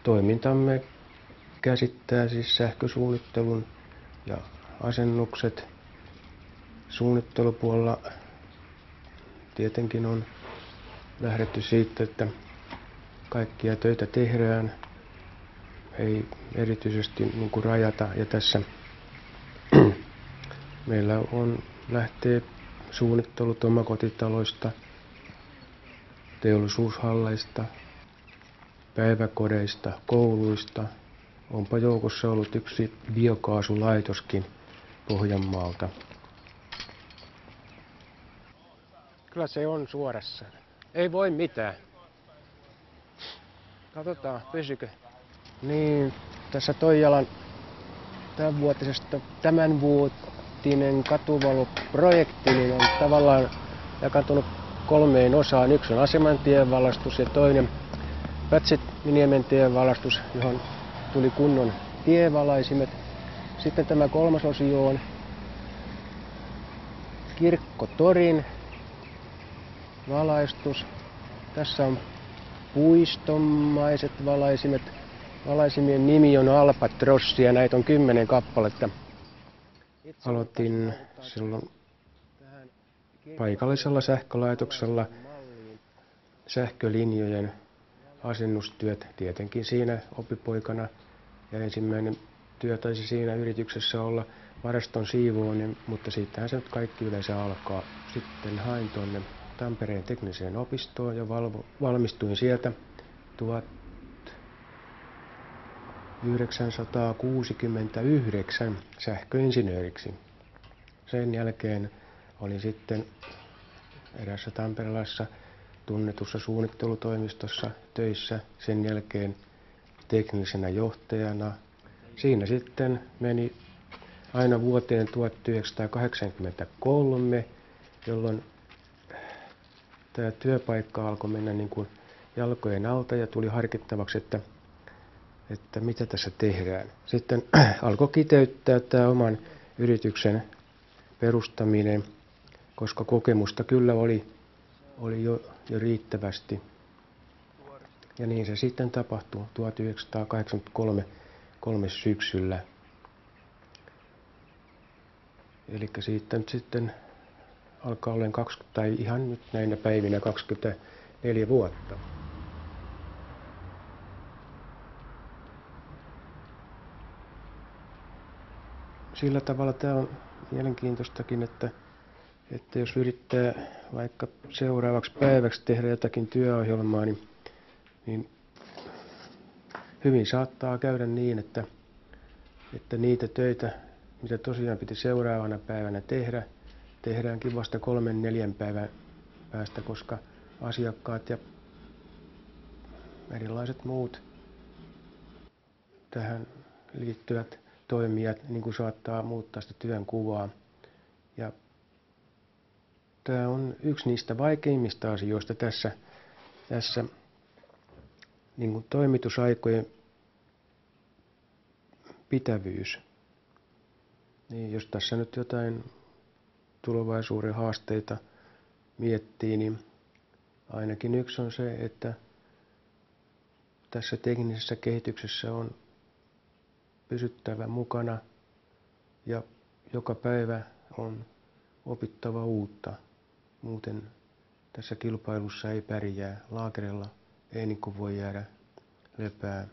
Toimintamme käsittää siis sähkösuunnittelun ja asennukset. Suunnittelupuolella tietenkin on lähdetty siitä, että kaikkia töitä tehdään, ei erityisesti niin kuin rajata. Ja tässä meillä lähtee suunnittelut omakotitaloista, teollisuushalleista, päiväkodeista, kouluista. Onpa joukossa ollut yksi biokaasulaitoskin Pohjanmaalta. Kyllä se on suorassa. Ei voi mitään. Katsotaan, pysykö. Niin, tässä Toijalan tämänvuotinen katuvaloprojekti niin on tavallaan jakantunut 3 osaan. Yksi on Asemantien vallastus ja toinen Pätsetniemen tien vallastus, johon tuli kunnon tievalaisimet. Sitten tämä 3. osio on Kirkkotorin valaistus. Tässä on puistomaiset valaisimet. Valaisimien nimi on Albatrossi ja näitä on 10 kappaletta. Aloitin silloin paikallisella sähkölaitoksella sähkölinjojen asennustyöt, tietenkin siinä oppipoikana. Ja ensimmäinen työ taisi siinä yrityksessä olla varaston siivoaminen, mutta siitähän se nyt kaikki yleensä alkaa. Sitten hain tuonne Tampereen tekniseen opistoon ja valmistuin sieltä 1969 sähköinsinööriksi. Sen jälkeen olin sitten eräässä tamperelaisessa tunnetussa suunnittelutoimistossa töissä. Sen jälkeen teknisenä johtajana. Siinä sitten meni aina vuoteen 1983, jolloin tämä työpaikka alkoi mennä niin kuin jalkojen alta ja tuli harkittavaksi, että mitä tässä tehdään. Sitten alkoi kiteyttää tämä oman yrityksen perustaminen, koska kokemusta kyllä oli jo riittävästi. Ja niin se sitten tapahtui 1983 syksyllä. Eli siitä nyt sitten alkaa olemaan tai ihan nyt näinä päivinä 24 vuotta. Sillä tavalla tämä on mielenkiintoistakin, että jos yrittää vaikka seuraavaksi päiväksi tehdä jotakin työohjelmaa, niin hyvin saattaa käydä niin, että niitä töitä, mitä tosiaan piti seuraavana päivänä tehdä, tehdäänkin vasta 3-4 päivän päästä, koska asiakkaat ja erilaiset muut tähän liittyvät toimijat niin kuin saattaa muuttaa sitä työn kuvaa. Ja tämä on yksi niistä vaikeimmista asioista tässä niin kuin toimitusaikojen pitävyys. Niin jos tässä nyt jotain tulevaisuuden haasteita miettii, niin ainakin yksi on se, että tässä teknisessä kehityksessä on pysyttävä mukana ja joka päivä on opittava uutta. Muuten tässä kilpailussa ei pärjää. Laakerilla ei niin kuin voi jäädä lepää.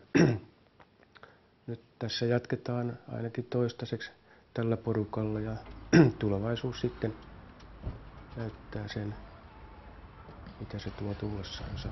Nyt tässä jatketaan ainakin toistaiseksi tällä porukalla ja tulevaisuus sitten näyttää sen, mitä se tuo tullessansa.